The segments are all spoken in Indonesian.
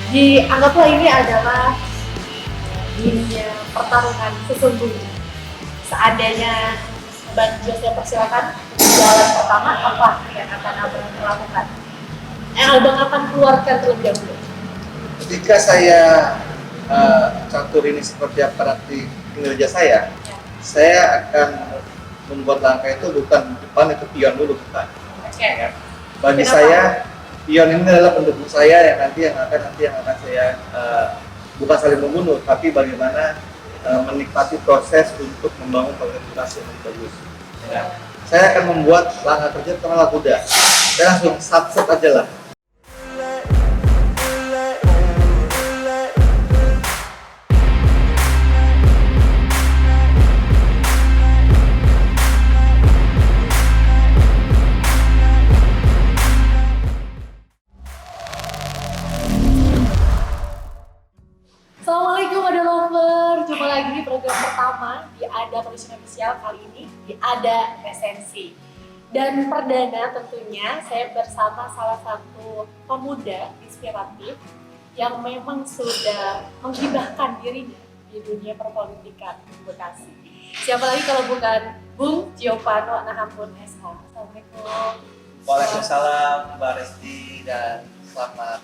Anggaplah ini adalah dunia pertarungan sesungguhnya. Seandainya Bang Jo, saya persilakan jalan pertama, apa yang akan Abang lakukan? Yang Abang akan keluarkan terlebih dahulu. Ketika saya catur ini seperti apa nanti kinerja saya akan membuat langkah itu bukan depan, itu pion dulu, bukan. Oke. Ya. Bagi Kenapa? saya pion ini adalah pendukung saya yang akan saya bukan saling membunuh, tapi bagaimana menikmati proses untuk membangun organisasi yang lebih bagus. Ya. Saya akan membuat langkah kerja terlalu kuda. Saya langsung satset aja lah. Assalamualaikum Ada Lover, jumpa lagi di program pertama di Ada Pollution Official, kali ini di Ada Esensi. Dan perdana tentunya saya bersama salah satu pemuda inspiratif yang memang sudah menghibahkan dirinya di dunia perpolitikan di Bekasi. Siapa lagi kalau bukan Bung Giovanno Nahampun SH. Assalamualaikum. Waalaikumsalam Mbak Resti, dan selamat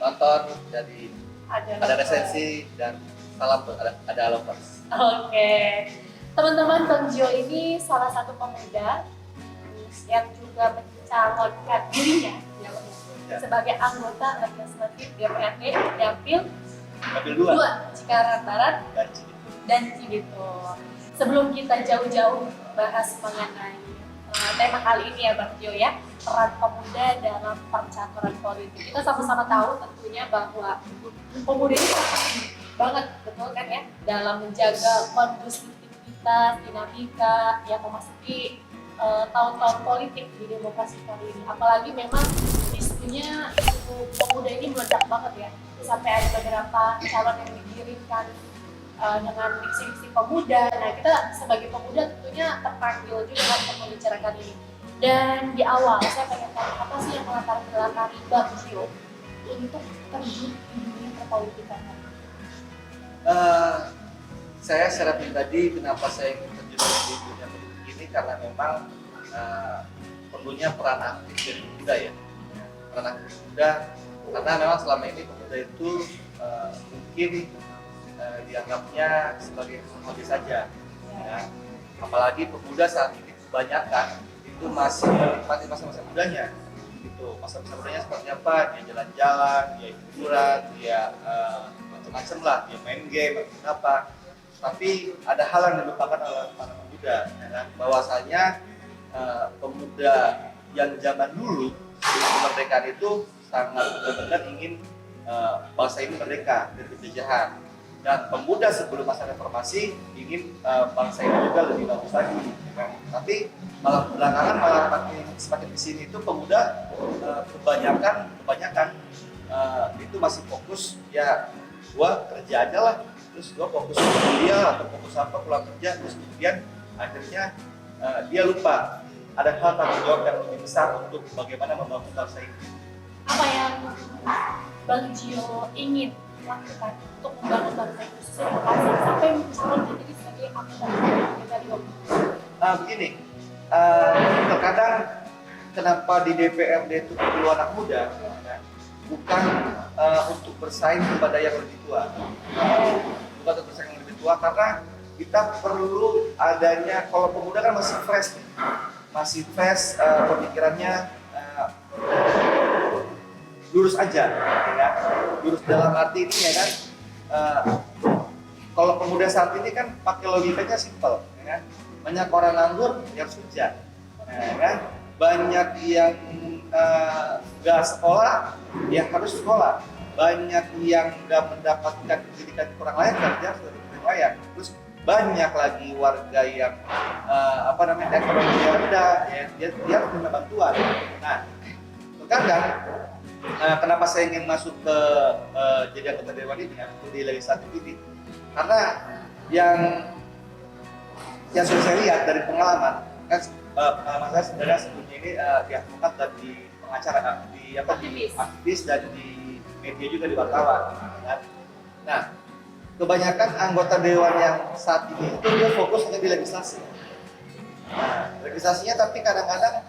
nonton dari Ada Esensi, dan salam buat ada lovers. Oke, teman-teman, Bang Gio ini salah satu pemuda yang juga mencalonkan dirinya sebagai anggota legislatif DPRD Dapil 2 Cikarang Barat dan Cibitung. Sebelum kita jauh-jauh bahas mengenai tema kali ini ya Bang Gio ya, peran pemuda dalam percaturan politik. Kita sama-sama tahu tentunya bahwa pemuda ini sangat penting banget, betul kan ya, dalam menjaga kondusivitas, dinamika yang memasuki tahun-tahun politik di demokrasi kali ini. Apalagi memang isunya pemuda ini meledak banget ya, sampai ada beberapa calon yang dikirimkan dengan diksi-diksi pemuda. Nah, kita sebagai pemuda tentunya terpanggil juga kan untuk membicarakan ini. Dan di awal saya pengen tahu apa sih yang melatar belakangi Bang Gio untuk terjun di dunia perpolitikan? Saya secara pribadi kenapa saya ingin terjun di dunia politik ini, karena memang perlunya peran aktif dari pemuda ya. Peran aktif pemuda, karena memang selama ini pemuda itu mungkin dianggapnya sebagai hobi saja, ya. Apalagi pemuda saat ini kebanyakan itu masih menikmati masa-masa mudanya. Itu masa-masa mudanya seperti apa? Dia jalan-jalan, dia hiburan, dia macam-macam lah, dia main game atau apa. Tapi ada hal yang dilupakan oleh para pemuda, ya kan? Bahwasanya pemuda yang zaman dulu sebelum kemerdekaan itu sangat benar-benar ingin bangsa ini merdeka dari penjajahan. Dan pemuda sebelum masa reformasi ingin bangsa ini juga lebih bagus lagi. Ya. Tapi malah belakangan semakin di sini itu pemuda kebanyakan itu masih fokus ya, gua kerja aja lah, terus gua fokus kuliah atau fokus apa pulang kerja, terus kemudian akhirnya dia lupa ada hal tanggung jawab yang lebih besar untuk bagaimana membangun bangsa ini. Apa yang Bang Gio ingin lakukan untuk membangun bangsa itu sampai mencalonkan diri sebagai anggota DPRD? Begini, terkadang kenapa di DPRD itu perlu anak muda, ya, bukan untuk bersaing kepada yang lebih tua, bukan untuk bersaing yang lebih tua, karena kita perlu adanya, kalau pemuda kan masih fresh pemikirannya, lurus aja, ya. Lurus dalam arti ini ya kan, kalau pemuda saat ini kan pakai logikanya simpel, ya kan? Banyak orang nganggur yang harus kerja, ya kan? Banyak yang nggak sekolah, ya harus sekolah. Banyak yang nggak mendapatkan pendidikan kurang layak, kerja sudah kurang layak. Terus banyak lagi warga yang ekonominya rendah, ya, dia harus minta bantuan. Nah, terkadang kenapa saya ingin masuk ke jadi anggota dewan ini, ya, di legislatif ini, karena yang sudah saya lihat dari pengalaman kan, pengalaman saya sebenarnya sebelumnya ini di advokat dan di pengacara, di aktivis dan di media juga di wartawan. Kan? Nah, kebanyakan anggota dewan yang saat ini itu dia fokus hanya di legislasi. Nah, legislasinya tapi kadang-kadang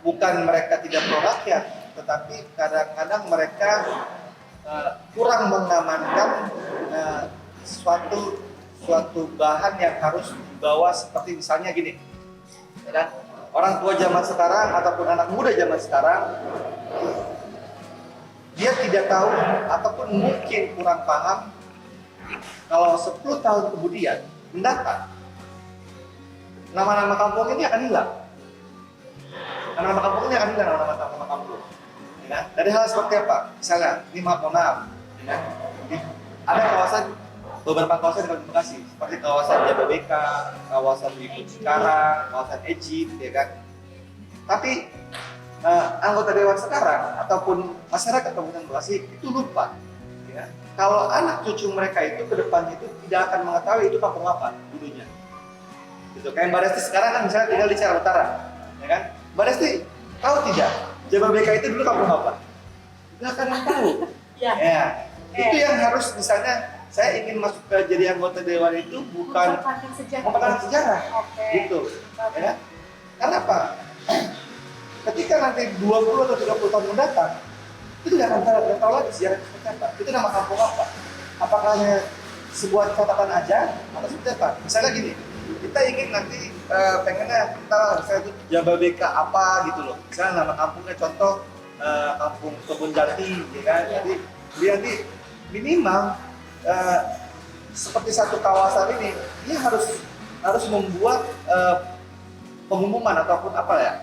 bukan mereka tidak pro rakyat, tetapi kadang-kadang mereka kurang mengamankan suatu bahan yang harus dibawa, seperti misalnya gini, ya kan? Orang tua zaman sekarang ataupun anak muda zaman sekarang dia tidak tahu ataupun mungkin kurang paham kalau 10 tahun kemudian mendatang nama-nama kampung ini akan hilang. Nama-nama kampung ini akan hilang, nama-nama kampung. Ya, dari hal seperti apa? Misalnya, ini Maponam, ya, ada beberapa kawasan di Kabupaten Bekasi, seperti kawasan Jababeka, kawasan di Cikarang, kawasan Ejip, ya kan. Tapi anggota dewan sekarang ataupun masyarakat Kabupaten Bekasi itu lupa, ya. Kalau anak cucu mereka itu ke depannya itu tidak akan mengetahui itu kampung apa dulunya. Gitu. Kayak Mbak Desti sekarang kan misalnya tinggal di Cikarang Utara, ya kan? Mbak Desti tahu tidak Jababeka itu dulu kampung apa? Nggak akan tahu. Ya. Itu yang harus, misalnya saya ingin masuk ke jadi anggota dewan itu bukan mempertahankan sejarah, gitu. Ya. Karena apa? Ketika nanti 20 atau 30 tahun mendatang, itu tidak akan tahu lagi sejarah seperti apa. Itu nama kampung apa? Apakah hanya sebuah catatan aja atau seperti apa? Misalnya gini, kita ingin nanti pengennya kita misalnya itu Jababeka apa gitu loh. Misalnya nama kampungnya contoh kampung Kebun Jati, ya kan? Jadi dia nanti minimal seperti satu kawasan ini dia harus membuat pengumuman ataupun apa ya,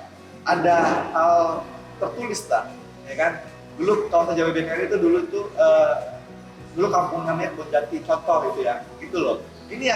ada hal tertulis lah, ya kan? Dulu kawasan Jababeka itu dulu kampung namanya Kebun Jati, contoh gitu ya, gitu loh. Ini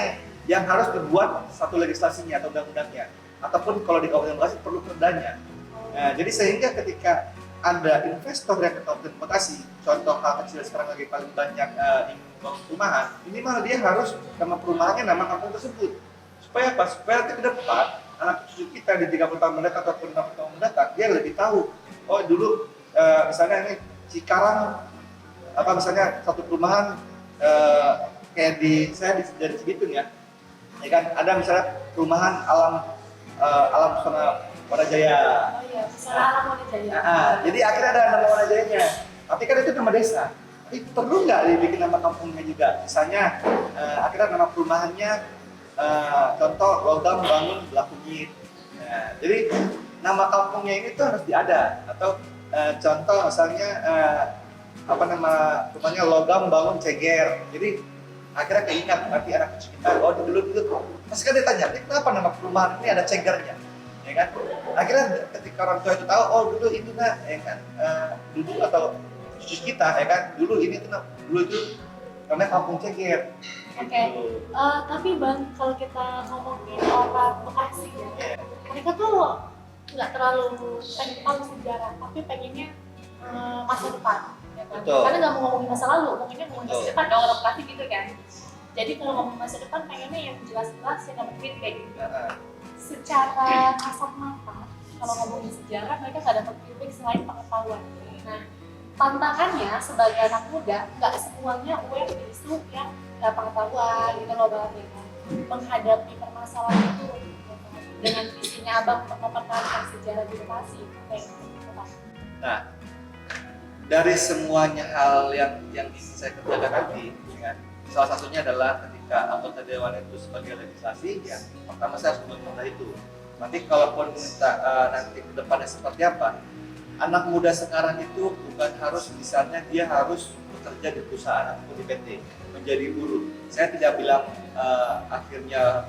yang harus dibuat satu legislasinya atau undang-undangnya, ataupun kalau di Kabupaten Bekasi perlu perdanya. Nah, jadi sehingga ketika ada investor yang ke Kabupaten Bekasi, contoh hal kecil sekarang lagi paling banyak ingin membangun perumahan, minimal dia harus nama perumahannya nama kampung tersebut. Supaya apa? Supaya nanti ke depan anak cucu kita di 30 tahun mendatang ataupun 60 tahun mendatang dia lebih tahu. Oh dulu misalnya ini Cikarang apa misalnya satu perumahan kayak saya di Cibitung ya kan ada misalnya perumahan alam pesona Wanajaya. Oh iya, pesona alam Wanajaya. Jadi akhirnya ada nama Wanajayanya. Tapi kan itu nama desa. Tapi perlu nggak dibikin nama kampungnya juga? Misalnya akhirnya nama perumahannya contoh Logam Bangun Belah Kunyit. Nah, jadi nama kampungnya ini tuh harus diada. Atau contoh misalnya apa nama rumahnya Logam Bangun Ceger. Jadi akhirnya keingat nanti anak kecil kita, oh dulu pasti kan dia tanya, kenapa nama perumahan ini ada cegernya, ya kan? Akhirnya ketika orang tua itu tahu, oh dulu itu nak, ya kan, dulu atau cucu kita, ya kan, dulu ini tuh, dulu itu namanya kampung ceger. Oke. Tapi Bang, kalau kita ngomongin orang Bekasi ya, mereka tuh nggak terlalu pengen tahu sejarah, tapi pengennya masa depan. Ya kan? Karena nggak mau ngomongin masa lalu, ngomongin masa depan dong orang Bekasi gitu kan. Jadi kalau ngomong masa depan pengennya yang jelas-jelas yang nggak mungkin kayak gitu. Secara kasat mata, kalau ngomongin sejarah mereka nggak dapat feedback selain pengetahuan. Nah, tantangannya sebagai anak muda nggak semuanya aware di isu yang nggak pengetahuan gitu loh Bang, ya kan? Menghadapi permasalahan itu ya kan? Dengan visinya Abang untuk mempertahankan sejarah di Bekasi kayak gitu Bang. Nah, dari semuanya hal yang ingin saya kerjakan nanti, ya, salah satunya adalah ketika anggota dewan itu sebagai legislasi, ya pertama saya harus membuat itu. Nanti kalaupun nanti ke depannya seperti apa, anak muda sekarang itu bukan harus misalnya dia harus bekerja di perusahaan atau di PT menjadi buruh. Saya tidak bilang akhirnya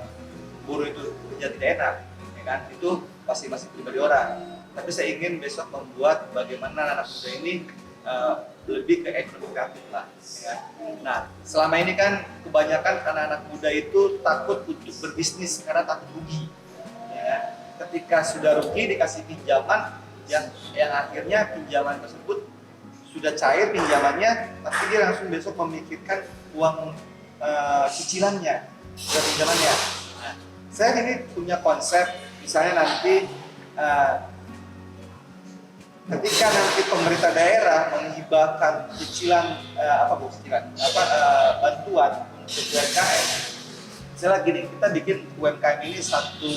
buruh itu kerja tidak enak, ya kan? Itu pasti masih pribadi orang. Tapi saya ingin besok membuat bagaimana anak muda ini lebih ke ekonomi kreatif lah. Ya. Nah, selama ini kan kebanyakan anak-anak muda itu takut untuk berbisnis karena takut rugi. Ya. Ketika sudah rugi dikasih pinjaman yang akhirnya pinjaman tersebut sudah cair pinjamannya, tapi dia langsung besok memikirkan uang cicilannya, uang pinjamannya. Nah, saya ini punya konsep, misalnya nanti ketika nanti pemerintah daerah menghibahkan bantuan untuk UMKM, misalnya gini, kita bikin UMKM ini satu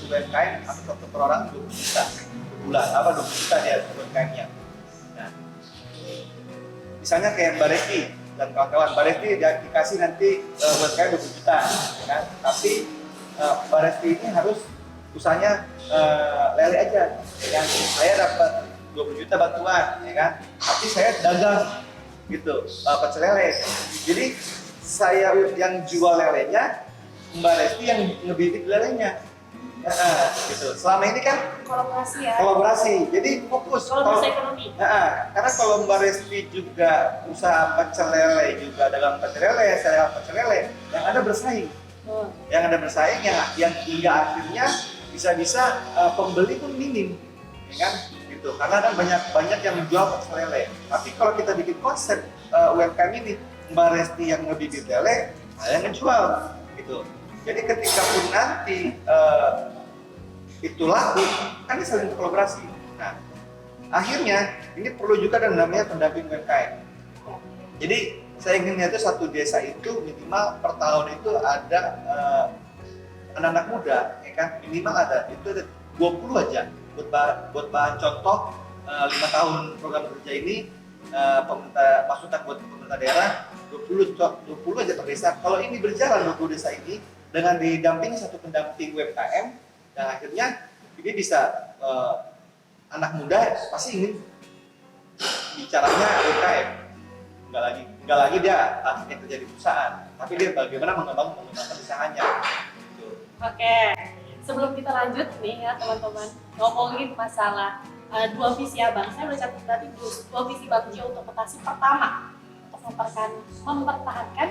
UMKM atau satu per orang 20 juta per bulan, 20 juta dia UMKM-nya. Nah, misalnya kayak Mbak Resti dan kawan-kawan, Mbak Resti dikasih nanti UMKM 20 juta, ya kan? Tapi Mbak Resti ini harus usahanya lele aja, ya kan? Saya dapat 20 juta bantuan, ya kan? Tapi saya dagang gitu, pecel lele. Jadi saya yang jual lelenya, Mbak Resti yang ngebibit lelenya. Gitu. Selama ini kan kolaborasi. Jadi fokus. Kolaborasi ekonomi. Karena kalau Mbak Resti juga usaha pecel lele, juga dagang pecel lele, saya pecel lele, yang ada bersaing. Yang ada bersaing yang hingga akhirnya bisa-bisa pembeli pun minim, ya kan? Gitu. Karena kan banyak yang menjual pecel lele. Tapi kalau kita bikin konsep UMKM ini, Mbak Resti yang ngebibit lele, saya yang ngejual, gitu. Jadi ketika pun nanti itu laku, kan ini saling kolaborasi. Nah, akhirnya ini perlu juga dan namanya pendamping UMKM. Jadi saya inginnya itu satu desa itu minimal per tahun itu ada anak-anak muda, ya kan? Minimal ada 20 aja. Buat bahan contoh 5 tahun program kerja ini pemerintah masukan buat pemerintah daerah 20 aja per desa. Kalau ini berjalan 20 desa ini dengan didampingi satu pendamping UMKM, dan akhirnya ini bisa anak muda pasti ingin bicaranya UMKM. Enggak lagi dia akhirnya kerja di perusahaan, tapi dia bagaimana mengembangkan usahanya. Gitu. Oke, sebelum kita lanjut nih ya teman-teman, ngomongin masalah dua visi abang. Saya udah catat tadi dua visi Bang Jo untuk Bekasi. Pertama, untuk mempertahankan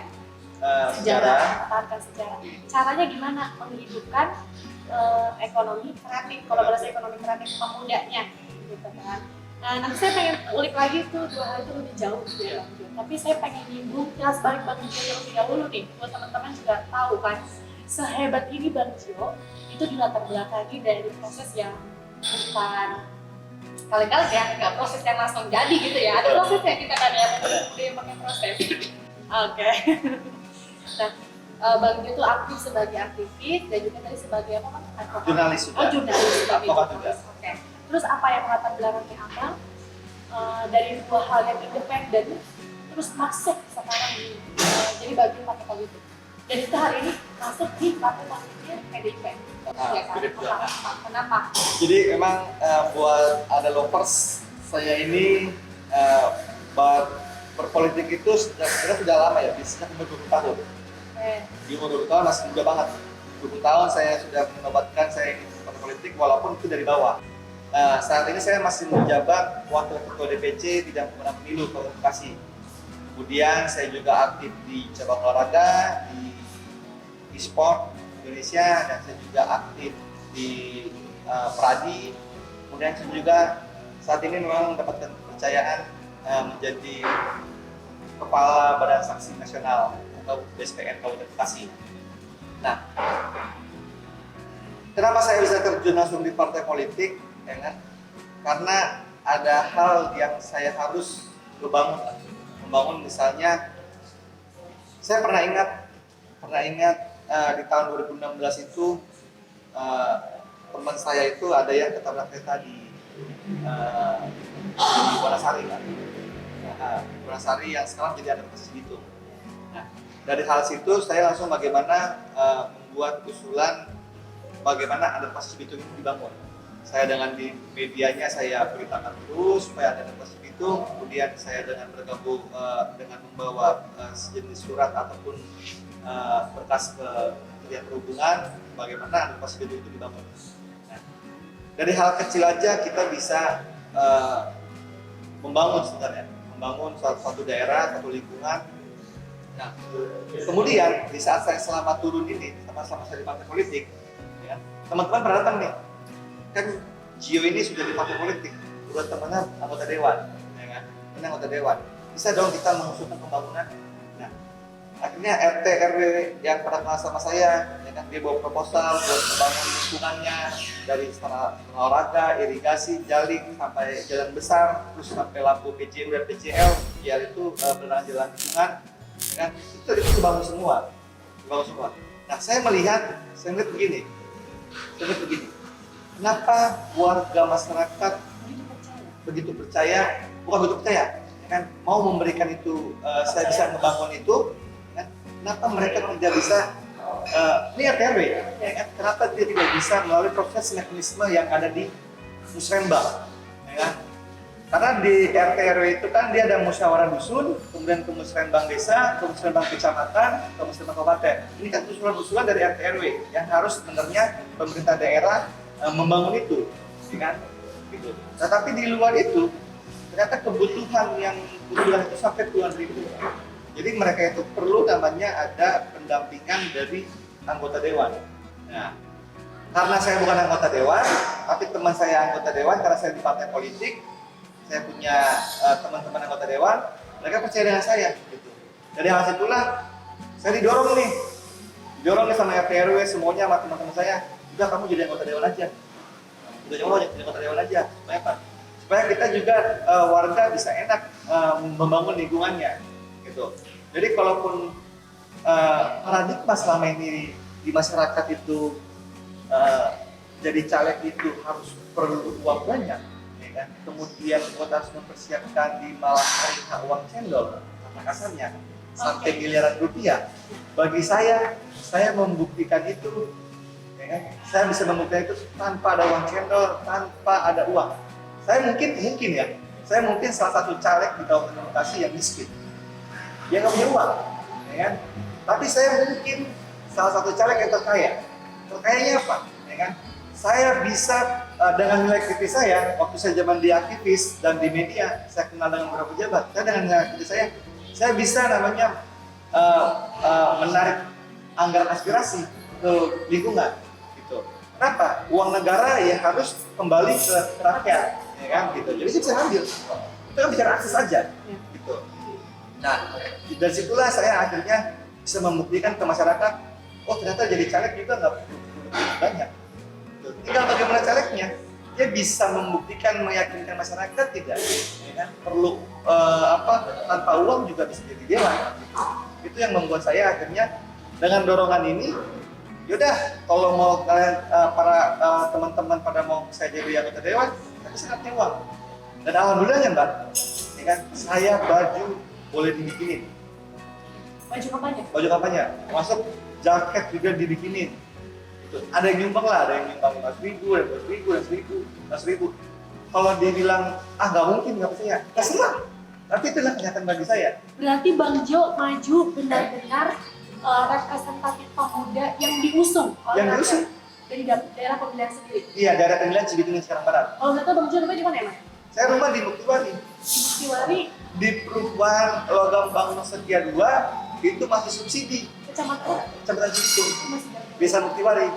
sejarah. Caranya gimana? Menghidupkan ekonomi kreatif, kolaborasi ekonomi kreatif pemudanya, gitu kan. Nah, nanti saya pengen ulik lagi tuh dua hal itu lebih jauh gitu ya Bang Jo. Tapi saya pengen nyinggung kilas balik Bang Jo terlebih dahulu nih, buat teman-teman juga tahu kan, sehebat ini Bang Jo itu dilatar belakangi dari proses yang bukan kali-kali ya, nggak proses yang langsung jadi gitu ya. Ada prosesnya, kita kan ya, udah yang pakai proses. Oke. Nah, Bang Jo itu aktif sebagai aktivis dan juga tadi sebagai apa Bang? Jurnalis juga. Oh, jurnalis sebagai Advokat jurnalis. juga. Oke. Terus apa yang melatar belakangnya Abang dari dua hal yang independen terus masuk sekarang jadi bagian partai politik. Dan itu hari ini masuk di partai politiknya PDIP. Ya kan? Kenapa? Jadi memang buat ada lovers, saya ini berpolitik itu sudah lama ya, sejak umur 20 tahun. Di umur 20 tahun masih muda banget. 20 tahun saya sudah menobatkan saya ingin partai politik walaupun itu dari bawah. Saat ini saya masih menjabat Wakil Ketua DPC Bidang Pemenang Pemilu Kabupaten Bekasi. Kemudian saya juga aktif di cabang olahraga, di e-sport Indonesia, dan saya juga aktif di Pradi. Kemudian saya juga saat ini memang mendapatkan kepercayaan menjadi Kepala Badan Saksi Nasional atau BSPN Kabupaten Bekasi. Nah, kenapa saya bisa terjun langsung di partai politik? Ya kan? Karena ada hal yang saya harus membangun, misalnya saya pernah ingat di tahun 2016 itu teman saya itu ada yang ketabrak kereta di Wanasari kan. Wanasari yang sekarang jadi ada Bekasi gitu. Nah, dari hal situ saya langsung bagaimana membuat usulan bagaimana underpass Cibitung itu dibangun. Saya dengan di medianya saya beritakan terus supaya ada underpass Cibitung. Kemudian saya dengan bergabung dengan membawa sejenis surat ataupun berkas ke Kementerian Perhubungan bagaimana underpass Cibitung itu dibangun. Nah, dari hal kecil aja kita bisa membangun sebenarnya, membangun suatu daerah, satu lingkungan. Nah, kemudian di saat saya selama turun ini, selama saya di partai politik, ya, teman-teman pernah datang nih, kan Gio ini sudah di partai politik, udah temannya anggota dewan, ya kan? Ini anggota dewan, bisa dong kita mengusulkan pembangunan. Nah, Akhirnya RT RW yang pernah kenal sama saya, ya kan, dia bawa proposal buat membangun lingkungannya dari sarana olahraga, irigasi, jaling sampai jalan besar, terus sampai lampu PJU dan PCL, biar itu penerangan jalan lingkungan, ya kan, itu dibangun semua, dibangun semua. Nah saya melihat begini, kenapa warga masyarakat begitu percaya, bukan begitu percaya, ya kan, mau memberikan itu, saya bisa membangun itu. Kenapa mereka tidak bisa ini RT/RW, ya kan? Kenapa dia tidak bisa melalui proses mekanisme yang ada di musrenbang, ya kan? Karena di RT/RW itu kan dia ada musyawarah dusun, kemudian ke musrenbang desa, ke musrenbang kecamatan, ke musrenbang kabupaten. Ini kan usulan-usulan dari RT/RW yang harus sebenarnya pemerintah daerah membangun itu, ya kan? Gitu. Nah, tapi di luar itu ternyata kebutuhan yang usulan itu sampai puluhan ribu. Jadi mereka itu perlu namanya ada pendampingan dari anggota dewan. Nah, karena saya bukan anggota dewan, tapi teman saya anggota dewan, karena saya di partai politik, saya punya teman-teman anggota dewan, mereka percaya dengan saya. Gitu. Dari hal situlah saya didorong nih sama RT RW semuanya sama teman-teman saya, udah kamu jadi anggota dewan aja. Udah jadi anggota dewan aja, supaya apa? Supaya kita juga warga bisa enak membangun lingkungannya. Gitu. Jadi kalaupun paradigma selama ini di masyarakat itu jadi caleg itu harus perlu uang banyak, ya kan? Kemudian kita harus mempersiapkan di malam hari uang cendol, kata kasarnya, sampai miliaran rupiah. Bagi saya membuktikan itu, ya kan? Saya bisa membuktikan itu tanpa ada uang cendol, tanpa ada uang. Saya mungkin salah satu caleg di Kabupaten Bekasi yang miskin. Dia nggak punya uang, ya kan? Tapi saya mungkin salah satu caleg yang terkaya. Terkayanya apa? Ya kan? Saya bisa dengan nilai kritis saya, waktu saya zaman di aktivis dan di media, saya kenal dengan beberapa pejabat. Saya dengan nilai kritis saya bisa namanya menarik anggaran aspirasi ke lingkungan, gitu. Kenapa? Uang negara ya harus kembali ke rakyat, ya kan? Gitu. Jadi saya bisa ngambil. Itu kan bicara akses aja, gitu. Nah, dari situlah saya akhirnya bisa membuktikan ke masyarakat, oh ternyata jadi caleg juga nggak perlu banyak. Tinggal bagaimana calegnya, dia bisa membuktikan, meyakinkan masyarakat tidak, ya kan? Perlu tanpa uang juga bisa jadi dewan. Itu yang membuat saya akhirnya dengan dorongan ini, yaudah kalau mau kalian para teman-teman pada mau saya jadi anggota dewan, tapi saya nggak punya uang. Dan alhamdulillahnya Mbak, ya kan, saya baju boleh dibikinin. Baju kampanye, masuk jaket juga dibikinin. Gitu. Ada yang nyumbang lah, ada yang nyumbang 5.000, ada 10.000. Kalau dia bilang, nggak mungkin, nggak percaya, terserah. Tapi itulah kenyataan bagi saya. Berarti Bang Jo maju benar-benar representatif pemuda yang diusung oleh dari daerah pemilihan sendiri. Iya, daerah pemilihan Cibitung sekarang Barat. Kalau nggak tahu Bang Jo rumahnya di mana emang? Saya rumah di Muktiwari. Di perumahan Logam Bangun Setia 2 itu masih subsidi. Kecamatan Cibitung, Desa Muktiwari.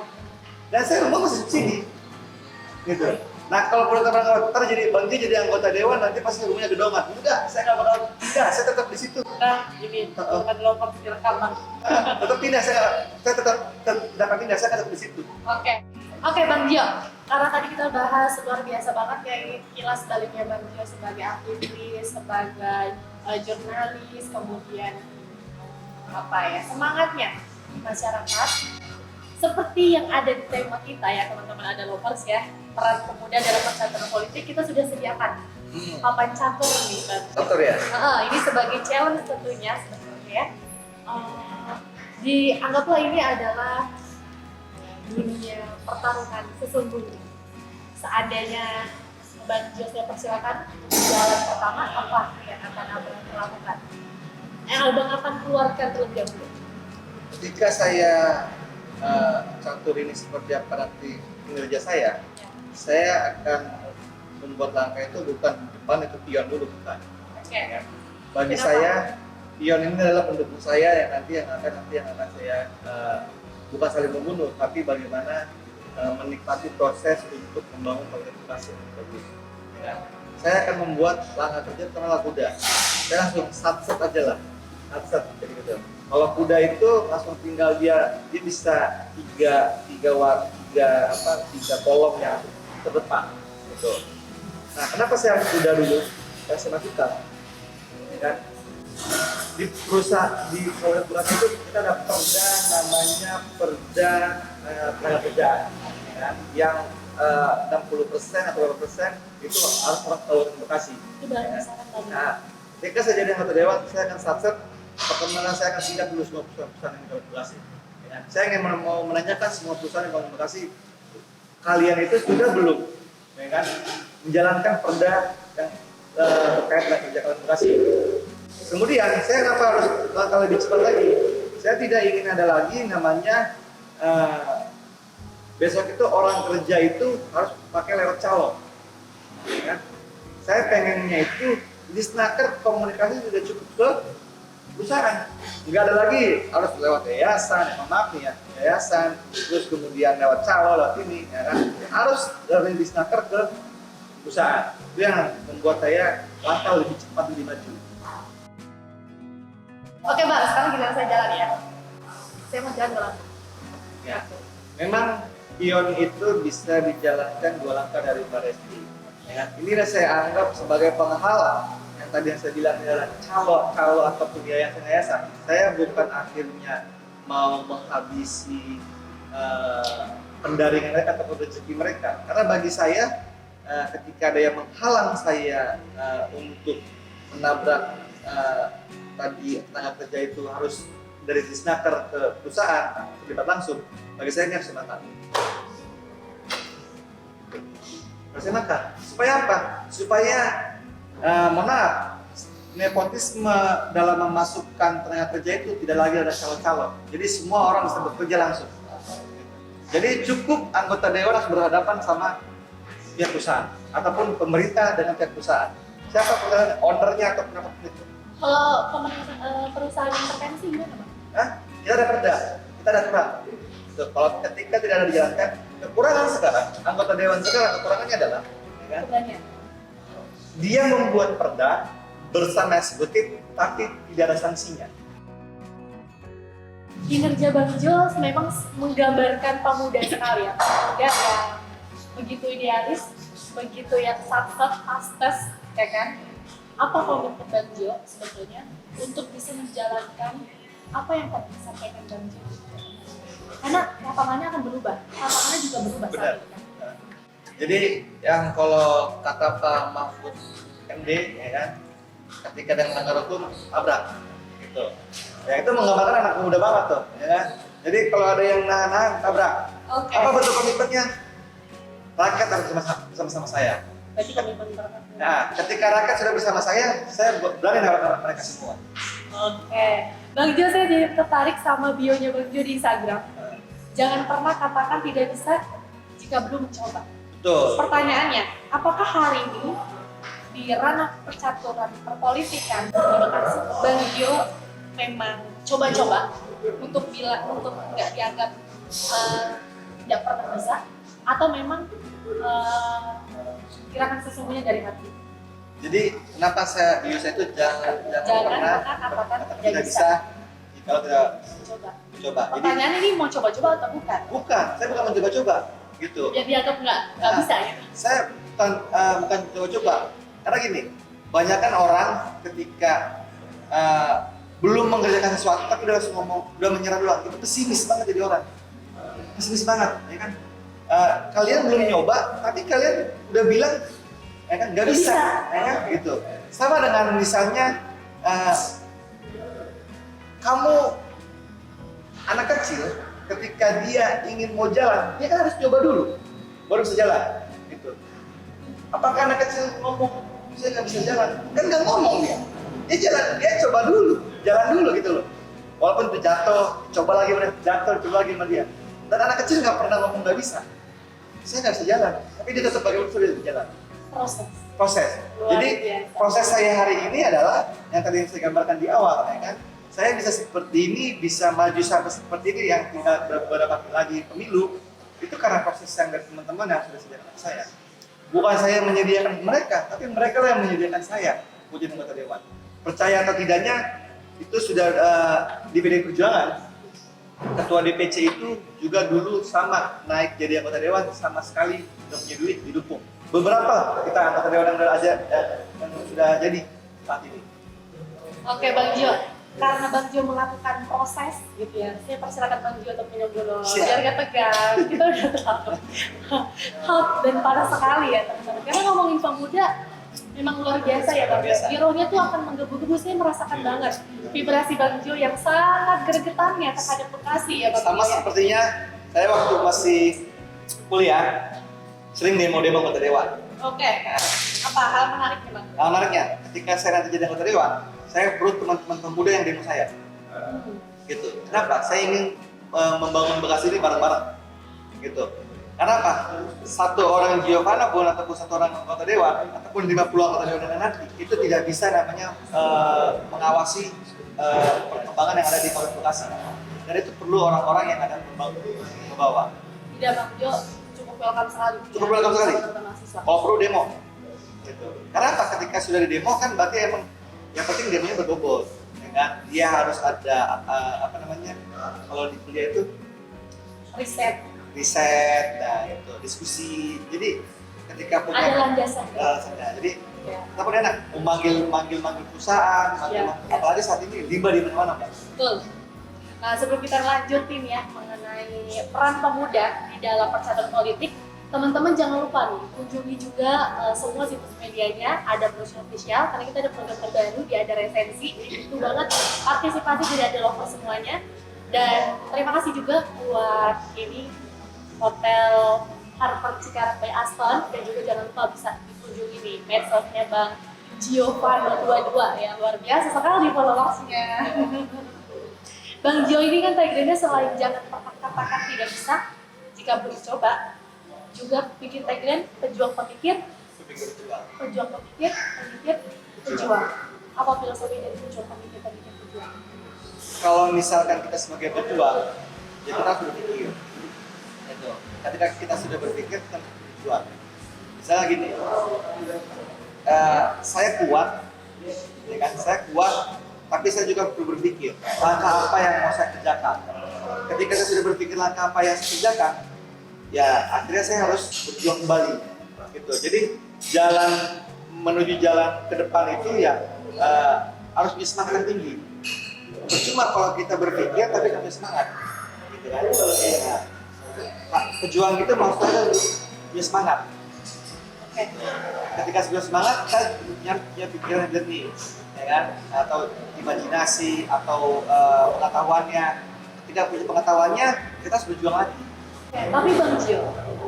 Dan saya rumah masih subsidi. Gitu. Nah kalau teman-teman jadi Bang Ji jadi anggota dewan nanti pasti rumahnya gedongan. Enggak, saya nggak bakal pindah, saya tetap di situ. Nah, ini teman lokal direkam Bang. Tetap pindah, saya tetap pindah, saya tetap di situ. Oke Bang Jo, karena tadi kita bahas luar biasa banget ya ini kilas baliknya Bang Jo sebagai aktivis, sebagai jurnalis, kemudian semangatnya masyarakat seperti yang ada di tema kita ya teman-teman, ada lovers ya, peran pemuda dalam percaturan politik kita sudah sediakan papan catur nih Bang. Catur ya? Ini sebagai challenge tentunya sebetulnya ya. Dianggaplah ini adalah dunia pertarungan sesungguhnya. Seandainya Bang Jo saya persilakan jalan pertama apa yang akan Abang lakukan? Yang Abang akan keluarkan terlebih dahulu. Ketika saya catur ini seperti apa nanti kinerja saya akan membuat langkah itu bukan di depan, itu pion dulu bukan. Ya. Bagi Kenapa? saya pion ini adalah pendukung saya yang nanti akan saya bukan saling membunuh, tapi bagaimana menikmati proses untuk membangun kualitas yang bagus. Ya. Saya akan membuat langkah kerja terlalu mudah. Saya langsung satset aja lah, satset jadi gitu. Kalau kuda itu langsung tinggal dia bisa tiga kolom yang terdepan gitu. Nah, kenapa saya harus kuda dulu? Saya semakin ya kan? Di perusahaan di kolaborasi itu kita ada perda namanya perda tenaga kerja ya kan? Yang 60% atau berapa persen itu harus orang Kabupaten Bekasi. Itu baru misalkan tadi. Nah, ketika saya jadi anggota dewan, saya akan satset perkembangan, saya akan sidak dulu semua perusahaan yang di Kabupaten Bekasi. Ya, saya ingin mau menanyakan semua perusahaan yang di Kabupaten Bekasi, kalian itu sudah belum, ya kan, menjalankan perda yang terkait dengan kerja Kabupaten Bekasi. Kemudian saya kenapa harus langkah lebih cepat lagi? Saya tidak ingin ada lagi namanya besok itu orang kerja itu harus pakai lewat calo. Ya kan? Saya pengennya itu di Snaker komunikasi sudah cukup ke perusahaan. Nggak ada lagi harus lewat yayasan, maaf nih ya, yayasan, terus kemudian lewat calo, lewat ini, ya kan? Harus dari di Snaker ke perusahaan. Itu yang membuat saya langkah lebih cepat, lebih maju. Oke Bang, sekarang giliran saya jalan ya. Saya mau jalan 2 langkah. Ya. Memang pion itu bisa dijalankan 2 langkah dari Mbak Resti. Ya, inilah saya anggap sebagai penghalang yang tadi yang saya bilang adalah calo ataupun yayasan. Saya bukan akhirnya mau menghabisi pendaringan mereka ataupun rezeki mereka. Karena bagi saya ketika ada yang menghalang saya untuk menabrak tadi tenaga kerja itu harus dari Disnaker ke perusahaan terlibat langsung, bagi saya ini harus dimakan. Harus dimakan. Supaya apa? Supaya mohon maaf, nepotisme dalam memasukkan tenaga kerja itu tidak lagi ada calon-calon. Jadi semua orang bisa bekerja langsung. Jadi cukup anggota dewan harus berhadapan sama pihak perusahaan ataupun pemerintah dengan pihak perusahaan. Siapa perusahaan ownernya atau pendapat itu? Kalau perusahaan intervensi gimana Bang? Hah? Kita ada perda, kita ada aturan. So, kalau ketika tidak ada dijalankan, kekurangan sekarang, anggota dewan sekarang kekurangannya adalah ya kan? Kebanyakan. Dia membuat perda bersama eksekutif tapi tidak ada sanksinya. Kinerja Bang Jo memang menggambarkan pemuda sekali ya. Pemuda yang begitu idealis, begitu yang sat-sat, astes, ya kan? Apa komitmen Bang Jo sebetulnya untuk bisa menjalankan apa yang tadi disampaikan Bang Jo? Karena lapangannya akan berubah, lapangannya juga berubah Benar. saat ini kan? Jadi yang kalau kata Pak Mahfud MD, ya kan, ketika dengan melanggar hukum, tabrak, gitu. Ya itu menggambarkan anak muda banget tuh, ya kan. Jadi kalau ada yang nahan-nahan, tabrak. Oke. Apa bentuk komitmennya? Rakyat harus bersama-sama saya. Berarti komitmen terhadap. Nah, ketika rakyat sudah bersama saya berani melawan mereka semua. Oke. Bang Jo, saya jadi tertarik sama bionya Bang Jo di Instagram. Jangan pernah katakan tidak bisa jika belum mencoba. Betul. Pertanyaannya, apakah hari ini di ranah percaturan perpolitikan di Bekasi, Bang Jo memang coba-coba untuk nggak dianggap tidak pernah bisa, atau memang gerakan sesungguhnya dari hati? Jadi kenapa saya itu jangan pernah katakan tidak bisa kalau tidak coba. coba. Jadi Pertanyaannya ini mau coba-coba atau bukan? bukan, saya bukan mencoba-coba gitu. Ya dianggap nggak bisa ya? Saya bukan coba-coba. Karena gini, banyakkan orang ketika belum mengerjakan sesuatu tapi udah langsung ngomong, udah menyerah duluan. Itu pesimis banget jadi orang. Pesimis banget, ya kan? Kalian belum nyoba, tapi kalian udah bilang, ya kan, nggak bisa, ya kan? Gitu. Sama dengan misalnya kamu anak kecil, ketika dia ingin mau jalan, dia kan harus coba dulu, baru bisa jalan. Gitu. Apakah anak kecil ngomong, saya nggak bisa jalan? Kan nggak ngomong dia. Dia jalan, dia coba dulu, jalan dulu gitu loh. Walaupun itu jatuh, coba lagi, jatuh, coba lagi sama dia. Dan anak kecil nggak pernah ngomong nggak bisa. Saya nggak bisa jalan, tapi dia tetap bagaimana sudah bisa jalan. Proses. Jadi proses saya hari ini adalah yang tadi saya gambarkan di awal, ya kan. Saya bisa seperti ini, bisa maju sampai seperti ini yang tinggal beberapa kali lagi pemilu, itu karena proses yang dari teman-teman yang sudah sediakan saya. Bukan saya menyediakan mereka, tapi mereka lah yang menyediakan saya menjadi anggota dewan. Percaya atau tidaknya, itu sudah di PDI Perjuangan, ketua DPC itu juga dulu sama naik jadi anggota dewan, sama sekali tidak punya duit didukung. Beberapa kita anggota dewan yang sudah jadi saat ini. Oke Bang Jo, karena Bang Jo melakukan proses gitu ya, saya persilakan Bang Jo untuk minum dulu biar gak tegang. Kita udah terlalu hot dan panas sekali ya teman-teman. Karena ngomongin pemuda memang luar biasa ya Bang Jo. Gironya tuh akan menggebu-gebu, saya merasakan banget vibrasi Bang Jo yang sangat gregetannya terhadap Bekasi ya Bang Jo. Sama sepertinya saya waktu masih kuliah sering demo-demo anggota dewan. Oke, apa hal menariknya Bang? Hal menariknya, ketika saya nanti jadi anggota dewan, saya perlu teman-teman pemuda yang demo saya. Gitu. Kenapa? Saya ingin membangun Bekasi ini bareng-bareng. Gitu. Karena apa? Satu orang Giovanna pun ataupun satu orang anggota dewan ataupun 50 anggota dewan yang nanti itu tidak bisa namanya mengawasi perkembangan yang ada di Kota Bekasi. Dan itu perlu orang-orang yang ada membawa. Tidak Bang Jo, cukup welcome sekali. Cukup welcome sekali. Mahasiswa. Kalau perlu demo. Gitu. Karena apa? Ketika sudah di demo kan berarti emang yang penting demonya berbobot. Ya kan? Dia harus ada apa namanya? Kalau di kuliah itu riset, nah itu diskusi. Jadi ketika punya ada landasan. Jadi kita pun enak memanggil perusahaan, apalagi saat ini limbah di mana-mana, Mbak. Betul. Nah sebelum kita lanjutin ya mengenai peran pemuda di dalam persatuan politik, teman-teman jangan lupa nih kunjungi juga semua situs medianya, ada brosur official karena kita ada program terbaru, dia ada resensi, jadi itu banget partisipasi, tidak ada lover semuanya. Dan terima kasih juga buat ini Hotel Harper Cikarang by Aston, dan juga jangan lupa bisa dikunjungi nih medsosnya Bang Giovanna 22 ya, luar biasa sekali followersnya. Bang Jo ini kan tagline-nya selain jangan pernah katakan tidak bisa jika belum coba, juga bikin tagline pejuang pemikir, pejuang pemikir, pejuang. Apa filosofi dari pejuang pemikir, pejuang? Kalau misalkan kita sebagai pejuang, ya kita harus berpikir. Itu. Ketika kita sudah berpikir, kita harus berjuang. Misalnya gini, saya kuat, ya kan? Saya kuat, tapi saya juga perlu berpikir langkah apa yang mau saya kerjakan. Ketika saya sudah berpikir langkah apa yang saya kerjakan, ya akhirnya saya harus berjuang kembali. Gitu. Jadi menuju jalan ke depan itu ya harus punya semangat yang tinggi. Percuma kalau kita berpikir tapi nggak punya semangat, gitu kan? Nah, pejuang itu maksudnya punya semangat. Ketika sudah semangat, kita punya pikiran jernih, ya kan? Atau imajinasi atau pengetahuannya. Ketika punya pengetahuannya, kita harus berjuang lagi. Tapi Bang Jo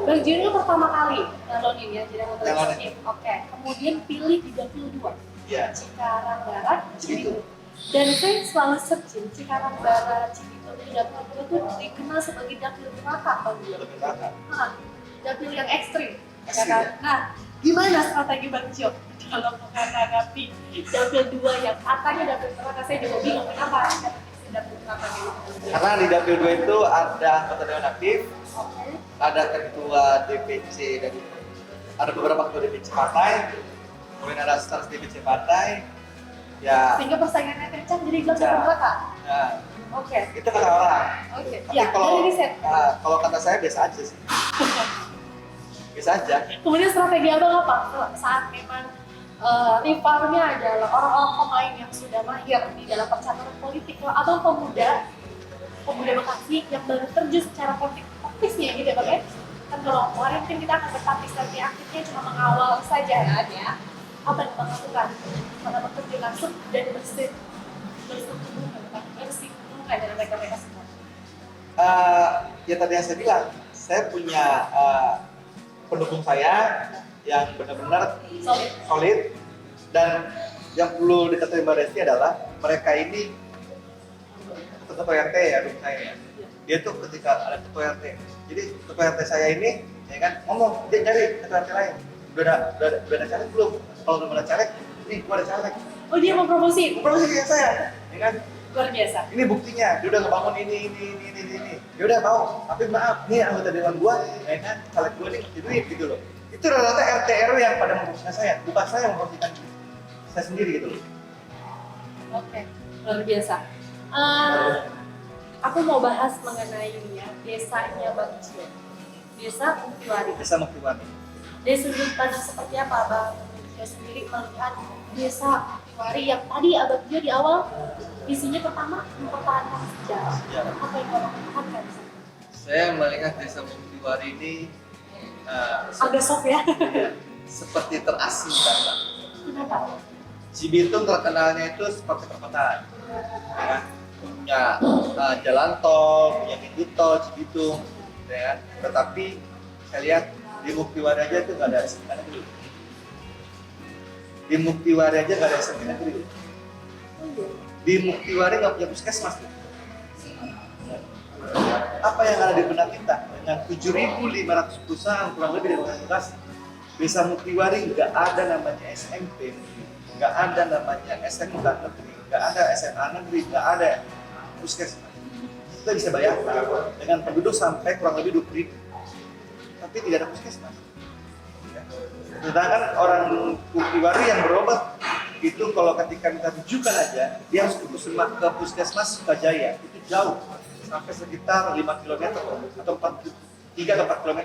ini kan pertama kali nyalonin ya jadi anggota legislatif. Oke, kemudian pilih di Dapil 2, Cikarang Barat, Cibitung. Dan saya selalu searching Cikarang Barat, Cibitung, Dapil 2 itu dikenal sebagai dapil neraka Bang Jo. Dapil yang ekstrim. Nah, gimana strategi Bang Jo dalam menghadapi dapil 2 yang katanya dapil neraka? Saya juga bingung kenapa dapil neraka gitu. Karena di dapil 2 itu ada anggota dewan aktif, ada ketua DPC dari ada beberapa ketua DPC partai, kemudian ada staf DPC partai, ya. Sehingga persaingannya kencang jadi bilang dapil neraka. Nah, Oke. itu kata orang. Oke. Tapi Ya, kalau dari riset. kalau kata saya biasa aja sih. Biasa aja. Kemudian strategi abang apa saat memang rivalnya adalah orang-orang pemain yang sudah mahir di dalam percaturan politik? Kalau abang pemuda Bekasi yang baru terjun secara praktisnya gitu ya Bang ya? Kan kalau kemarin kan kita akan berpartisipasi aktifnya cuma mengawal saja kan ya. Apa yang abang lakukan? Karena bekerja langsung dan bersinggungan dengan mereka semua. Ya tadi yang saya bilang, saya punya pendukung saya yang benar-benar solid, dan yang perlu diketahui Mbak Desti adalah mereka ini ketua RT ya, dukung saya ya. Dia tuh ketika ada ketua RT, jadi ketua RT saya ini ya kan ngomong dia cari ketua RT lain, udah ada caleg belum? Kalau belum ada caleg, nih gua ada caleg. Oh dia mau promosi kayak saya, ya kan? Luar biasa. Ini buktinya, dia udah ngebangun ini. Dia udah mau, tapi maaf, nih anggota dewan gua, ya kan, caleg gua nih ngasih duit gitu loh. Itu rata-rata RT RW yang pada mempromosikan saya, bukan saya yang mempromosikan saya sendiri gitu loh. Oke. luar biasa. Aku mau bahas mengenai ini ya, desanya Bang Gio, Desa Muktiwari. Desa Muktiwari. Dari sudut pandang seperti apa Bang Gio sendiri melihat Desa Muktiwari yang tadi Abang Gio di awal isinya pertama mempertahankan sejarah. Sejarah. Apa yang Abang pertahankan? Saya melihat Desa Muktiwari ini Agak soft ya? seperti terasingkan, Pak. Kenapa? Cibitung terkenalnya itu seperti perkotaan, ya. Punya jalan tol, punya pintu tol Cibitung, ya. Tetapi saya lihat di Muktiwari aja itu nggak ada SMK negeri. Di Muktiwari aja nggak ada SMK negeri. Di Muktiwari nggak punya puskesmas. Apa yang ada di benak kita dengan 7.500 perusahaan kurang lebih di Kota Bekasi, Desa Muktiwari nggak ada namanya SMP, nggak ada namanya SMK negeri, nggak ada SMA negeri, nggak ada puskesmas. Kita bisa bayangkan dengan penduduk sampai kurang lebih 20.000, tapi tidak ada puskesmas. Sedangkan orang Muktiwari yang berobat itu kalau ketika kita rujukan aja, dia harus ke puskesmas Sukajaya, itu jauh sampai sekitar 5 km atau 3 atau 4 km.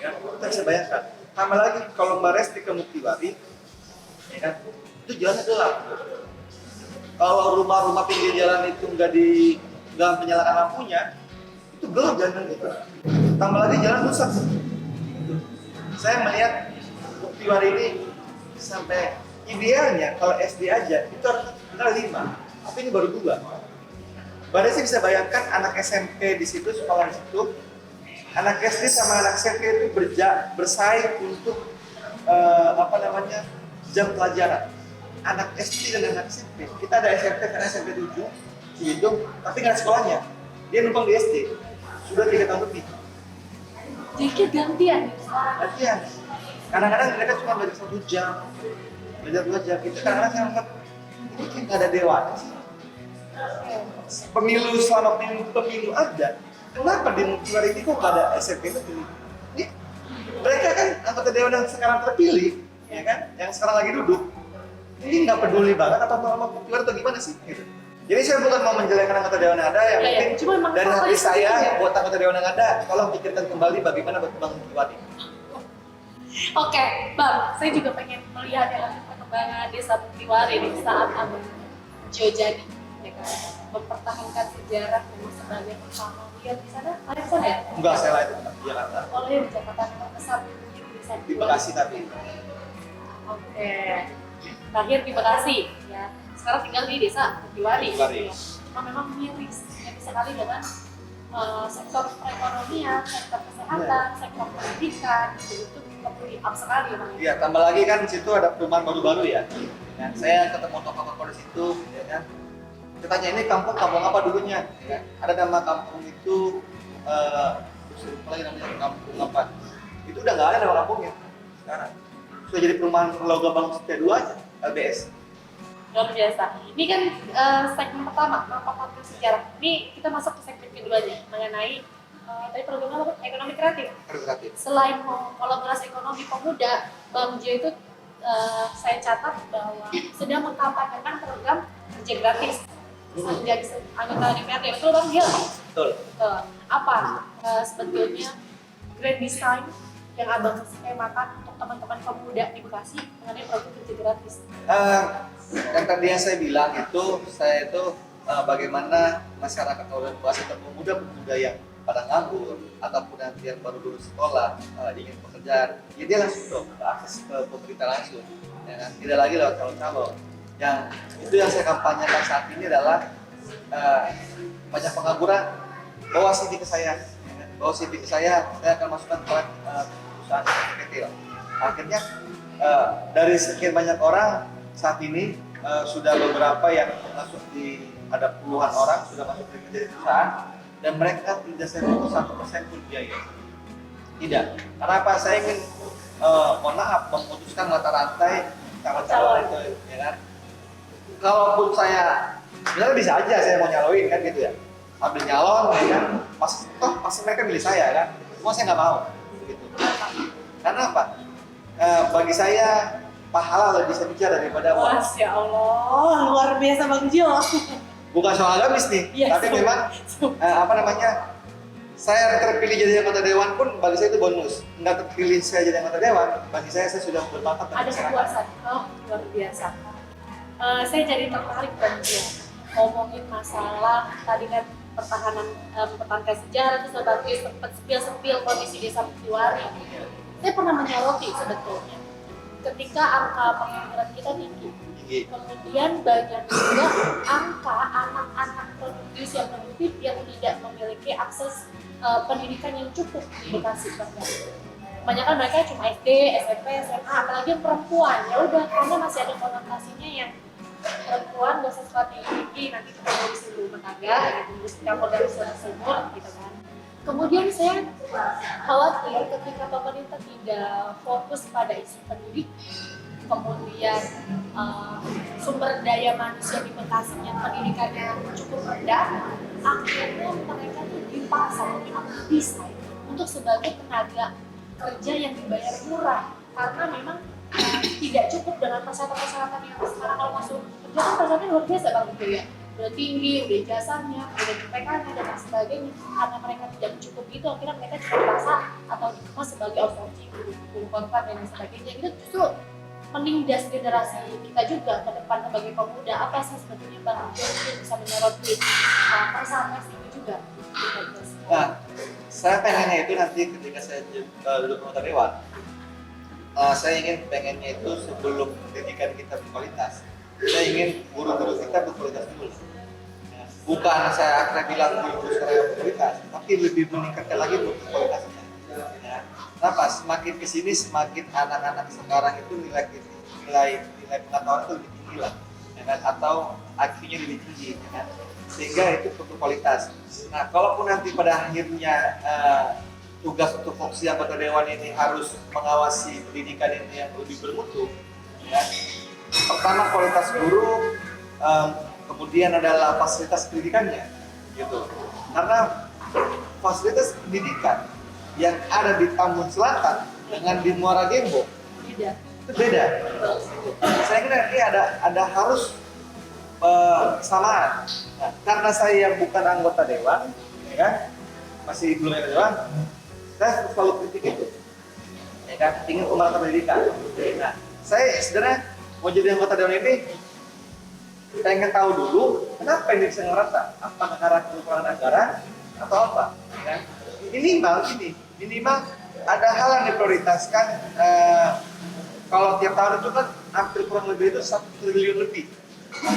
Ya, kita bisa bayangkan. Tambah lagi kalau Mbak Resti ke Muktiwari, ya kan, itu jalannya gelap. Kalau rumah-rumah pinggir jalan itu nggak menyalakan lampunya, itu gelap jalan itu. Tambah lagi jalan rusak. Saya melihat Muktiwari ini sampai idealnya kalau SD aja itu harus tinggal 5, tapi ini baru 2. Mbak Desi bisa bayangkan anak SMP di situ, sekolah di situ, anak SD sama anak SMP itu bersaing untuk jam pelajaran. Anak SD dan anak SMP, kita ada SMP karena SMP 7 Cibitung, tapi nggak ada sekolahnya. Dia numpang di SD, sudah 3 tahun lebih. Jadi gantian. Gantian. Kadang-kadang mereka cuma belajar 1 jam, belajar 2 jam. Itu kadang-kadang saya anggap ini kayak nggak ada dewan. Pemilu selama pemilu ada, kenapa di Muktiwari ini kok nggak ada SMP negeri? Mereka kan anggota dewan yang sekarang terpilih, ya kan, yang sekarang lagi duduk, ini nggak peduli banget apa sama Muktiwari atau gimana sih? Gitu. Jadi saya bukan mau menjelekkan anggota dewan yang ada, yang penting dari hati saya buat anggota dewan yang ada, tolong pikirkan kembali bagaimana berkembang Muktiwari. Oke, Bang, saya juga pengen melihat ya perkembangan Desa Muktiwari di saat Abang Gio jadi, ya kan, mempertahankan sejarah memang sebagai pertama lihat di sana. Ada di sana ya? Enggak, saya lahir di Jakarta. Oh, ya di Jakarta nomor besar di Desa Di Bekasi tapi. Oke, lahir di Bekasi, ya. Sekarang tinggal di Desa Muktiwari. Muktiwari. Cuma memang miris sekali dengan sektor perekonomian, sektor kesehatan, sektor pendidikan, itu perlu di-up sekali ya, Bang. Iya, tambah lagi kan di situ ada perumahan baru-baru ya. Nah, saya ketemu tokoh-tokoh di situ, ya kan. Kita tanya ini kampung apa dulunya? Ya kan? Ada nama kampung itu, apa lagi namanya, kampung apa? Itu udah nggak ada nama kampungnya sekarang. Sudah jadi perumahan Pulau Gambang Setia 2 aja, LBS. Luar biasa. Ini kan segmen pertama, mempertahankan sejarah. Ini kita masuk ke segmen keduanya mengenai tadi programnya apa? Ekonomi kreatif. Kreatif. Selain mau kolaborasi ekonomi pemuda, Bang Gio itu saya catat bahwa sedang mengkampanyekan program kerja gratis menjadi anggota DPRD. Betul Bang Gio? Betul. Apa sebetulnya grand design yang Abang skemakan untuk teman-teman pemuda di Bekasi mengenai program kerja gratis? Yang tadi yang saya bilang itu, saya itu bagaimana masyarakat Kabupaten Bekasi atau pemuda-pemuda yang pada nganggur ataupun nanti yang baru lulus sekolah ingin pekerjaan, ya dia langsung dong akses ke pemerintah langsung, ya kan? Tidak lagi lewat calon-calon. Yang itu yang saya kampanyekan saat ini adalah banyak pengangguran, bawa CV ke saya, ya kan? Bawa CV ke saya akan masukkan ke perusahaan kecil. Akhirnya dari sekian banyak orang saat ini sudah beberapa yang masuk ada puluhan orang sudah masuk di perusahaan dan mereka tidak sentuh 1% pun biaya. Tidak. Karena apa? Saya ingin mohon maaf memutuskan mata rantai calon-calon itu, ya kan? Kalaupun saya sebenarnya bisa aja saya mau nyaloin kan gitu ya. Ambil nyalon, ya kan? Pasti mereka milih saya kan. Cuma saya nggak mau, gitu. Karena apa? Bagi saya pahala lebih bisa bicara daripada uang. Masya Allah, luar biasa Bang Jo. Bukan soal agamis nih, Iya, tapi memang saya terpilih jadi anggota dewan pun bagi saya itu bonus. Nggak terpilih saya jadi anggota dewan, bagi saya sudah berbakat. Ada kepuasan. Oh, luar biasa. Saya jadi tertarik Bang Jo ngomongin masalah tadi kan pertahanan, mempertahankan sejarah, terus Bang Jo sempat sepil kondisi desa Mutiwari. Saya pernah menyoroti sebetulnya ketika angka pengangguran kita tinggi. Kemudian banyak juga angka anak-anak produktif yang tidak memiliki akses pendidikan yang cukup di Bekasi bahkan. Kebanyakan mereka cuma SD, SMP, SMA, apalagi yang perempuan. Ya udah, karena masih ada konotasinya yang perempuan gak usah sekolah tinggi, nanti kita ngurusin ibu rumah tangga, gitu, terus campur dari sumur, gitu kan. Kemudian saya khawatir ketika pemerintah tidak fokus pada isu pendidikan, kemudian sumber daya manusia di Bekasi yang pendidikannya cukup rendah, akhirnya mereka tuh dipaksa atau bisa untuk sebagai tenaga kerja yang dibayar murah karena memang tidak cukup dengan persyaratan yang sekarang kalau masuk kerja kan persyaratannya luar biasa Bang gitu ya, udah tinggi, udah ijazahnya, udah IPK-nya dan lain sebagainya. Karena mereka tidak cukup itu, akhirnya mereka cuma dipaksa atau dikemas sebagai outsourcing, guru kontrak dan lain sebagainya. Itu justru menindas generasi kita juga ke depan sebagai pemuda. Apa sih sebetulnya Bang Jo bisa menyoroti persamaan itu juga? Nah, saya pengennya itu nanti ketika saya duduk anggota dewan, saya pengennya itu sebelum pendidikan kita berkualitas, saya ingin guru-guru kita berkualitas dulu. Ya, bukan saya akan bilang guru-guru sekarang berkualitas, tapi lebih meningkatkan lagi berkualitasnya. Ya. Kenapa? Semakin kesini semakin anak-anak sekarang itu nilai pengetahuan itu lebih tinggi lah, ya kan? Atau IQ-nya lebih tinggi, ya kan? Sehingga itu berkualitas. Nah, kalaupun nanti pada akhirnya tugas untuk fungsi anggota dewan ini harus mengawasi pendidikan ini yang lebih bermutu, ya. Pertama kualitas guru, kemudian adalah fasilitas pendidikannya, gitu. Karena fasilitas pendidikan yang ada di Tambun Selatan dengan di Muara Gembong itu beda. Saya kira ini ada harus kesamaan. Nah, karena saya bukan anggota dewan, ya kan, masih belum ada dewan, saya selalu kritik itu, ya kan, ingin pemerataan pendidikan. Nah, saya sebenarnya mau jadi anggota dewan ini pengen tahu dulu kenapa ini bisa merata, apakah karena kekurangan anggaran atau apa, ya kan? Minimal ada hal yang diprioritaskan. Kalau tiap tahun itu kan hampir kurang lebih itu 1 triliun lebih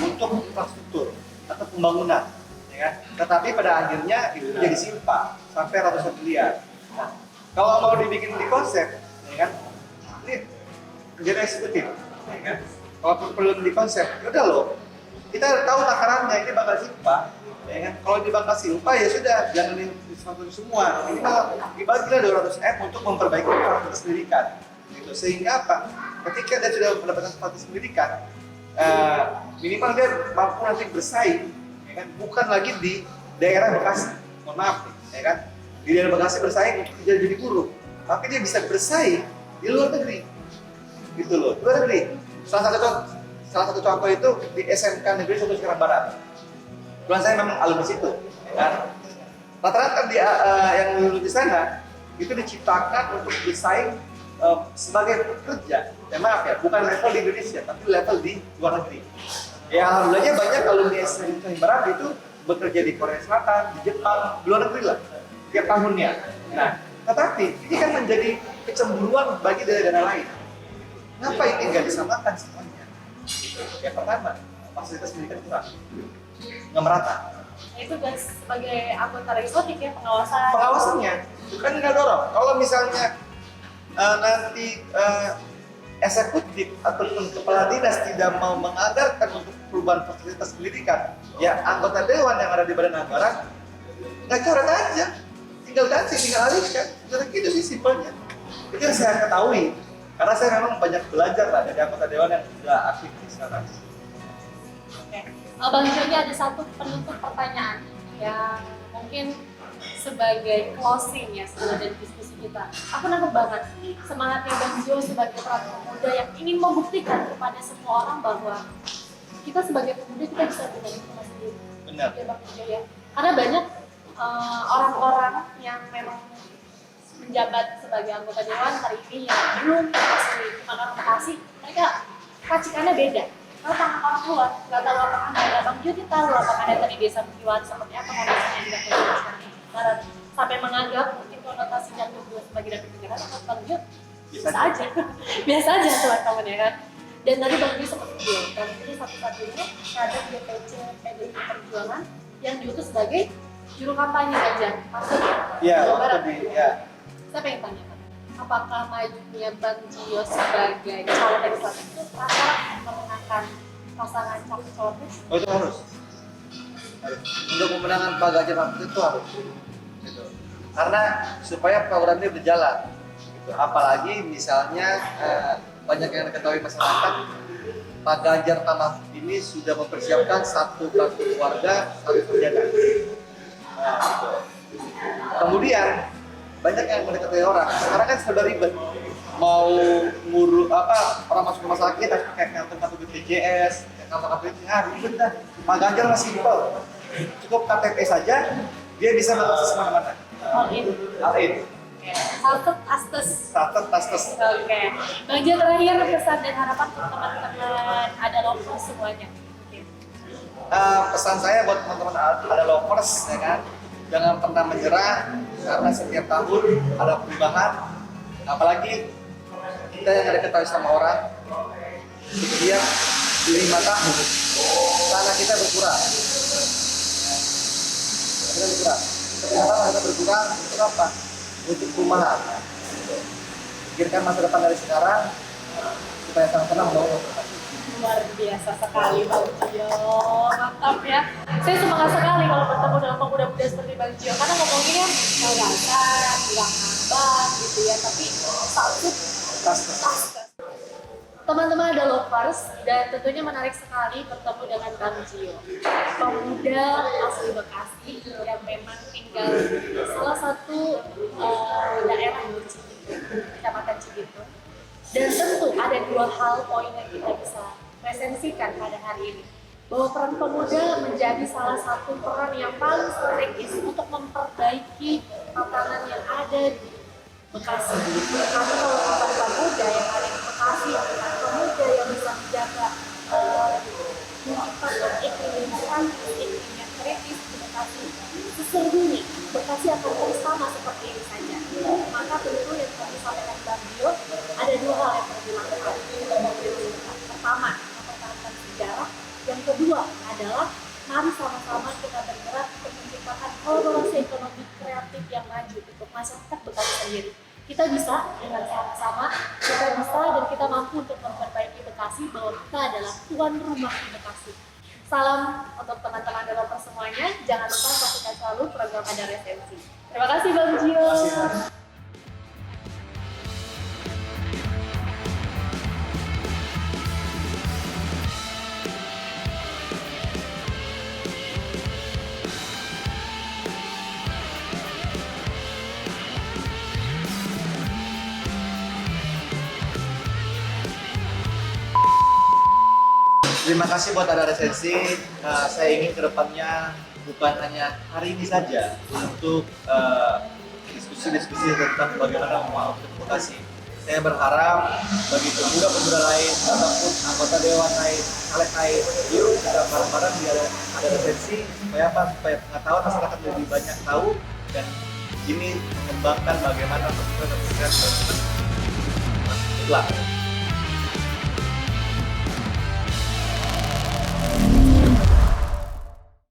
untuk infrastruktur atau pembangunan, ya kan? Tetapi pada akhirnya itu jadi simpa sampai ratusan miliar. Nah, kalau mau dibikin di konsep, ya kan, ini kerjaan eksekutif, ya kan? Kalau perlu di konsep, ya udah loh, kita tahu takarannya ini bakal simpa, ya kan? Kalau ini bakal simpa ya sudah, jangan disponsori semua. Ini malah dibagilah 200 M untuk memperbaiki fasilitas pendidikan. Gitu. Sehingga apa? Ketika dia sudah mendapatkan fasilitas pendidikan, minimal dia mampu nanti bersaing, ya kan? Bukan lagi di daerah Bekasi, mohon maaf, ya kan? Di daerah Bekasi bersaing untuk jadi guru, tapi dia bisa bersaing di luar negeri, gitu loh. Luar negeri. Salah satu contoh itu di SMK Negeri Soto Cikarang Barat. Kebetulan saya memang alumni situ, ya kan? Rata-rata yang lulus di sana itu diciptakan untuk bersaing sebagai pekerja. Ya maaf ya, bukan level di Indonesia, tapi level di luar negeri. Ya alhamdulillahnya banyak alumni SMK Cikarang Barat itu bekerja di Korea Selatan, di Jepang, di luar negeri lah, tiap tahunnya. Nah, tetapi ini kan menjadi kecemburuan bagi daerah-daerah lain. Kenapa ini nggak disamakan semuanya? Yang pertama, fasilitas pendidikan kurang, nggak merata. Itu guys sebagai anggota legislatif ya, Pengawasannya, bukan nggak dorong. Kalau misalnya nanti eksekutif ataupun kepala dinas tidak mau menganggarkan untuk perubahan fasilitas pendidikan, ya anggota dewan yang ada di badan anggaran nggak coret aja, tinggal ganti, tinggal alihkan. Jadi gitu sih simpelnya. Itu yang saya ketahui. Karena saya memang banyak belajar lah dari anggota dewan yang sudah aktif di sana. Oke. Bang Jo, ada satu penutup pertanyaan yang mungkin sebagai closing ya sebenarnya dari diskusi kita. Aku nangkep banget semangatnya Bang Gio sebagai peran pemuda yang ingin membuktikan kepada semua orang bahwa kita sebagai pemuda kita bisa punya rumah sendiri. Benar. Ya Bang Gio ya. Karena banyak orang-orang yang memang menjabat sebagai anggota dewan hari ini yang belum kasih makan kasih, mereka racikannya beda. Kalau tangan orang tua, nggak tahu apakah ada Bang Gio, dia tahu apakah ada tadi desa Buktiwan seperti apa kondisinya di Barat Barat sampai menganggap mungkin konotasi yang juga sebagai dapur negara atau Bang Gio biasa aja, biasa aja teman-teman ya kan. Dan tadi Bang Gio seperti dia, Bang Gio satu-satunya kader DPC PDI Perjuangan yang diutus sebagai juru kampanye Ganjar Mahfud Iya, Jawa Barat. ya. Saya pengen tanya, apakah majunya Bang Gio sebagai calon legislatif itu rasa memenangkan pasangan capres-cawapres? Oh itu harus. Untuk memenangkan Pak Ganjar Mahfud itu harus. Gitu. Karena supaya program ini berjalan. Gitu. Apalagi misalnya banyak yang diketahui masyarakat, Pak Ganjar Mahfud ini sudah mempersiapkan satu kartu keluarga, satu perjalanan. Nah, gitu. Kemudian banyak yang mendekati orang. Sekarang kan sudah ribet. Mau ngurus orang masuk rumah sakit harus pakai kartu BPJS, kartu KTP, ribet dah. Pak Ganjar masih simpel. Cukup KTP saja, dia bisa mengakses mana-mana. All in. All in. Salted astes. Starter tastes. Oke. Bang Gio terakhir pesan dan harapan untuk teman-teman ada lovers semuanya. Pesan saya buat teman-teman ada lovers ya kan, jangan pernah menyerah karena setiap tahun ada perubahan. Apalagi kita yang ada ketahui sama orang, setiap 5 tahun tanah kita berkurang. Kita berkurang. Setiap tahun kita berkurang untuk apa? Untuk perumahan. Pikirkan masa depan dari sekarang supaya sama-sama membangun. Luar biasa sekali Bang Gio, mantap ya. Saya semangat sekali kalau bertemu dengan pemuda-pemuda seperti Bang Gio karena ngomongnya gagasan, bilang ngambang gitu ya, tapi satu tas. Teman-teman ada lovers dan tentunya menarik sekali bertemu dengan Bang Gio, pemuda asli Bekasi yang memang tinggal di salah satu daerah di Cibitung, Kecamatan Cibitung. Dan tentu ada 2 hal poin yang kita bisa presensikan pada hari ini, bahwa peran pemuda menjadi salah satu peran yang paling strategis untuk memperbaiki tatanan yang ada di Bekasi. Karena kalau pemuda muda yang ada di Bekasi, peran pemuda yang bisa menjaga menciptakan iklim lingkungan, iklim yang kritis di Bekasi, sesungguhnya Bekasi akan terus sama seperti ini saja. Maka tentu yang kami sampaikan Bang Gio, ada 2 hal yang perlu dilakukan. Pertama, mempertahankan sejarah. Yang kedua adalah mari sama-sama kita bergerak untuk menciptakan kolaborasi ekonomi kreatif yang maju untuk masyarakat Bekasi sendiri. Kita bisa dengan sama-sama, kita bisa dan kita mampu untuk memperbaiki Bekasi bahwa kita adalah tuan rumah di Bekasi. Salam untuk teman-teman developer semuanya. Jangan lupa saksikan selalu program Ada Resensi. Terima kasih Bang Gio. Terima kasih buat ada resensi. Saya ingin kedepannya bukan hanya hari ini saja untuk diskusi-diskusi tentang bagaimana membangun Bekasi. Saya berharap bagi pemuda-pemuda lain ataupun anggota dewan lain, caleg lain, yuk kita bareng-bareng ada resensi supaya apa? Supaya pengetahuan masyarakat lebih banyak tahu dan ini mengembangkan bagaimana pemuda-pemuda. Itulah.